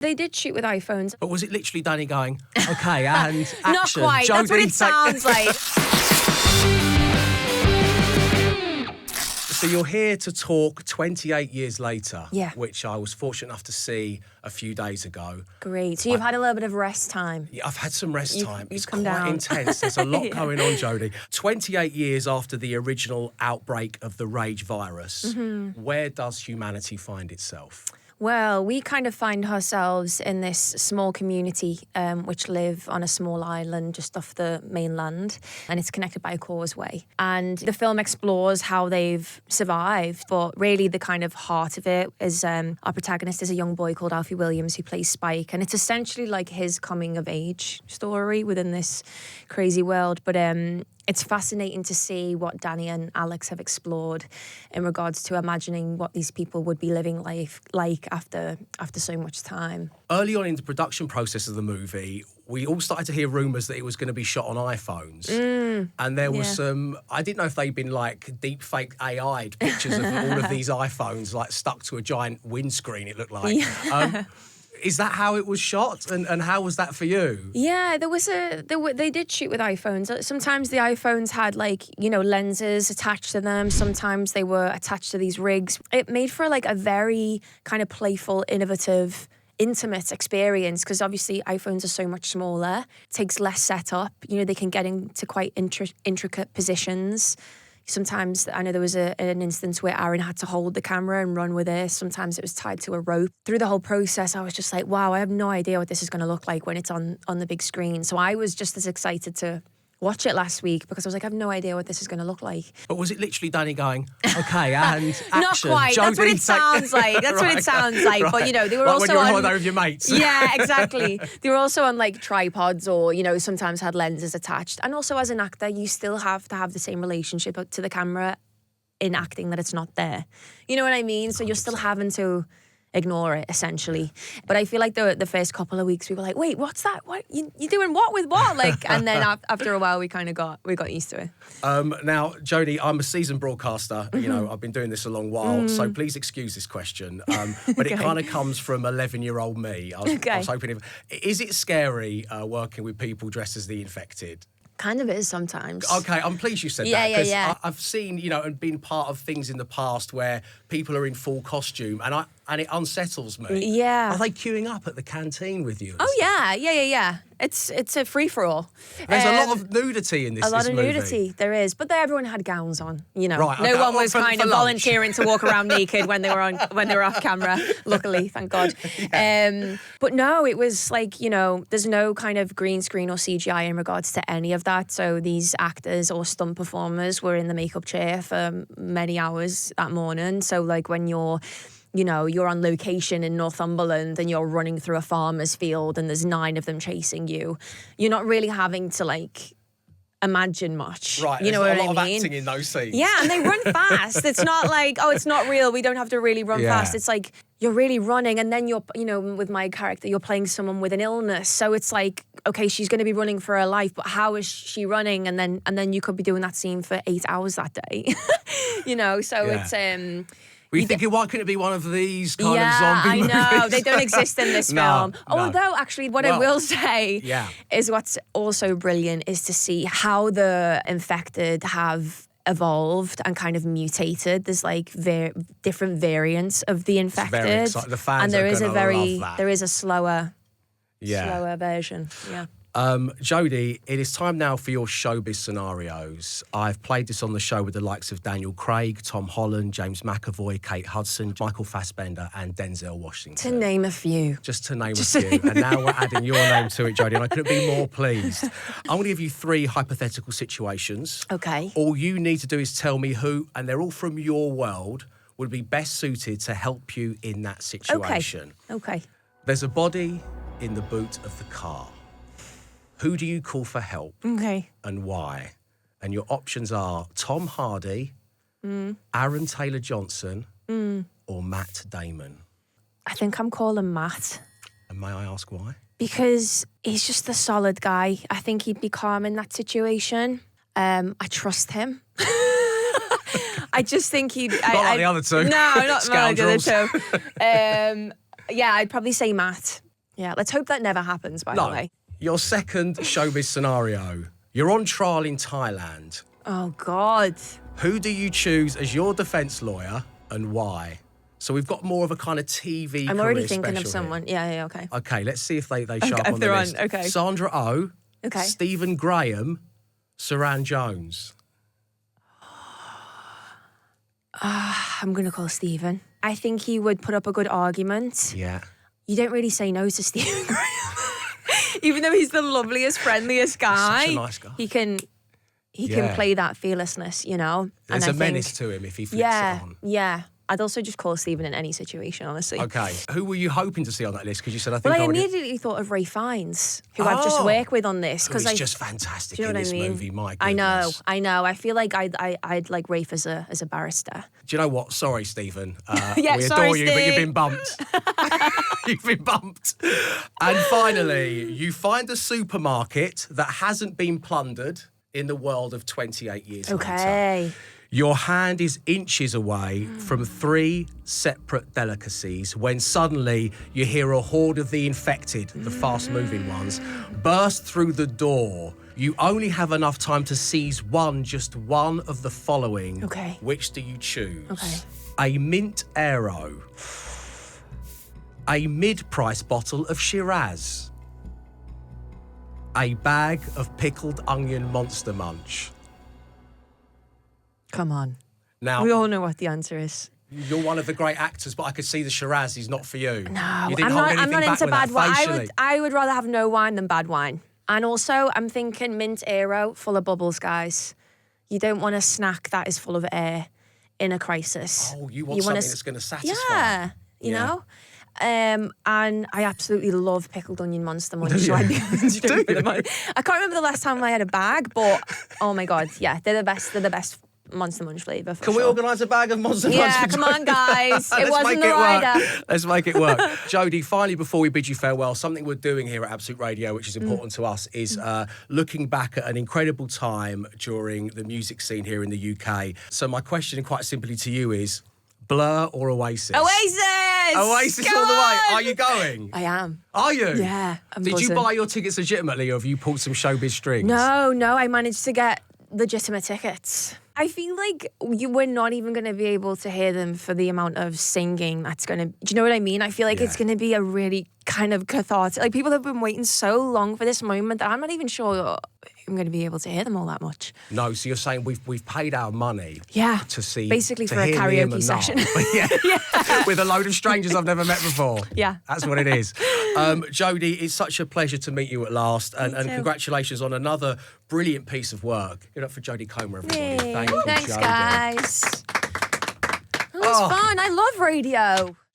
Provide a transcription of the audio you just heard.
They did shoot with iPhones. But was it literally Danny going, okay, and action? Not quite. That's what it sounds like. So you're here to talk 28 years later, Yeah. which I was fortunate enough to see a few days ago. Great. So you've had a little bit of rest time. Yeah, I've had some rest time. you've It's come quite down. intense. There's a lot going on, Jodie. 28 years after the original outbreak of the rage virus, Mm-hmm. where does humanity find itself? Well, we kind of find ourselves in this small community which live on a small island just off the mainland, and it's connected by a causeway. And the film explores how they've survived, but really the kind of heart of it is our protagonist is a young boy called Alfie Williams who plays Spike, and it's essentially like his coming of age story within this crazy world. But it's fascinating to see what Danny and Alex have explored in regards to imagining what these people would be living life like after so much time. Early on in the production process of the movie, we all started to hear rumours that it was going to be shot on iPhones. And there was some, I didn't know if they'd been like deep fake AI'd pictures of all of these iPhones like stuck to a giant windscreen, it looked like. Is that how it was shot? And how was that for you? Yeah, they did shoot with iPhones. Sometimes the iPhones had lenses attached to them. Sometimes they were attached to these rigs. It made for like a very kind of playful, innovative, intimate experience because obviously iPhones are so much smaller. It takes less setup. They can get into quite intricate positions. Sometimes I know there was an instance where Aaron had to hold the camera and run with it. Sometimes it was tied to a rope. Through the whole process, I was just like, wow, I have no idea what this is going to look like when it's on the big screen. So I was just as excited to watch it last week because I was like, I have no idea what this is going to look like. But was it literally Danny going, okay, and action? Not quite. That's what it sounds like. That's what it sounds like. Right. But, they were like also when you're on on holiday with your mates. Yeah, exactly. They were also on like tripods or, sometimes had lenses attached. And also as an actor, you still have to have the same relationship to the camera in acting that it's not there. You know what I mean? So you're still having to ignore it essentially. But I feel like the first couple of weeks we were like, wait, what's that? What you doing what with what? And then after a while we got used to it. Now, Jodie, I'm a seasoned broadcaster. I've been doing this a long while, so please excuse this question. But it kind of comes from 11-year-old me. I was hoping is it scary working with people dressed as the infected? Kind of is sometimes. Okay, I'm pleased you said that. Yeah. I've seen, and been part of things in the past where people are in full costume and it unsettles me. Yeah. Are they queuing up at the canteen with you? Oh, yeah. It's a free-for-all. There's a lot of nudity in this movie. A lot of nudity, there is. But everyone had gowns on, Right, no one was for kind of lunch. volunteering to walk around naked when they were off camera, luckily, thank God. Yeah. But no, it was like, there's no kind of green screen or CGI in regards to any of that. So these actors or stunt performers were in the makeup chair for many hours that morning. So like when you're on location in Northumberland and you're running through a farmer's field and there's 9 of them chasing you, you're not really having to imagine much. Right, you know there's what a lot I of mean? acting in those scenes. Yeah, and they run fast. It's not like, oh, it's not real. We don't have to really run fast. It's like you're really running, and then you're, with my character, you're playing someone with an illness. So it's like, okay, she's going to be running for her life, but how is she running? And then you could be doing that scene for 8 hours that day. So it's Were you thinking, why couldn't it be one of these kind of zombie I movies? know. They don't exist in this film. No. Although, actually, what I will say is what's also brilliant is to see how the infected have evolved and kind of mutated. There's different variants of the infected. Very exciting. The fans and there are is gonna love that. there is a slower version. Yeah. Jodie, it is time now for your showbiz scenarios. I've played this on the show with the likes of Daniel Craig, Tom Holland, James McAvoy, Kate Hudson, Michael Fassbender and Denzel Washington. To name a few. Just to name a few. And now we're adding your name to it, Jodie, and I couldn't be more pleased. I'm going to give you 3 hypothetical situations. Okay. All you need to do is tell me who, and they're all from your world, would be best suited to help you in that situation. Okay. There's a body in the boot of the car. Who do you call for help? Okay. And why? And your options are Tom Hardy, Aaron Taylor-Johnson, or Matt Damon. I think I'm calling Matt. And may I ask why? Because he's just a solid guy. I think he'd be calm in that situation. I trust him. I just think he'd... Not like the other two. No, not like the other Scoundrels. two. Yeah, I'd probably say Matt. Yeah, let's hope that never happens, by the No. way. Your second showbiz scenario. You're on trial in Thailand. Oh, God. Who do you choose as your defence lawyer and why? So we've got more of a kind of TV I'm already career thinking of special someone. Yeah, okay. here. Okay, let's see if they show up if on the they're on, list. okay. Sandra Oh, Okay. Stephen Graham, Saran Jones. I'm going to call Stephen. I think he would put up a good argument. Yeah. You don't really say no to Stephen Graham. Even though he's the loveliest, friendliest guy. Such a nice guy. He can Yeah. play that fearlessness, you know? There's and a menace to him if he flips Yeah, it on. yeah. I'd also just call Stephen in any situation, honestly. Okay. Who were you hoping to see on that list? Because you said I think Well, I already... immediately thought of Ray Fiennes, who I've just Oh. worked with on this. Who's I just fantastic do you know in what this I mean? movie, my I goodness. know. I feel like I'd like Rafe as a barrister. Do you know what? Sorry, Stephen. Yeah, we sorry, adore you, but you've Steve. been bumped. You've been bumped. And finally, you find a supermarket that hasn't been plundered in the world of 28 years later. Okay. Your hand is inches away from 3 separate delicacies when suddenly you hear a horde of the infected, the fast-moving ones, burst through the door. You only have enough time to seize just one of the following. Okay. Which do you choose? Okay. A mint Aero, a mid-price bottle of Shiraz, a bag of pickled onion Monster Munch. Come on. Now, We all know what the answer is. you're one of the great actors, but I could see the Shiraz is not for you. No, You didn't I'm hold not. I'm anything not back into with that bad wine. facially. I would rather have no wine than bad wine. And also, I'm thinking mint Aero, full of bubbles, guys. You don't want a snack that is full of air in a crisis. Oh, you want wanna something that's going to satisfy. Yeah, you Yeah. know. And I absolutely love pickled onion Monster Munch. So I'd be doing for the money. I can't remember the last time I had a bag, but oh my god, yeah, they're the best. They're the best Monster Munch flavour. Can we organise a bag of Monster Munch? Yeah, for come Jodie? on, guys. It Let's wasn't make the it rider. work. Let's make it work. Jodie, finally, before we bid you farewell, something we're doing here at Absolute Radio, which is important to us, is looking back at an incredible time during the music scene here in the UK. So my question, quite simply to you, is Blur or Oasis? Oasis. Oasis Come all the way. on! Are you going? I am. Are you? Yeah, I'm Did you buzzing. buy your tickets legitimately, or have you pulled some showbiz strings? No, I managed to get legitimate tickets. I feel like we're not even going to be able to hear them for the amount of singing that's going to... Do you know what I mean? I feel like it's Yeah. going to be a really kind of cathartic... Like, people have been waiting so long for this moment that I'm not even sure I'm going to be able to hear them all that much. No, so you're saying we've paid our money Yeah. to see... Basically to for a hear Liam karaoke and session. Noel. yeah. With a load of strangers I've never met before. Yeah. That's what it is. Jodie, it's such a pleasure to meet you at last, and too. congratulations on another brilliant piece of work. Give it up for Jodie Comer, everybody. Yay. Thank you, Thanks, Jodie. guys. That was fun. I love radio.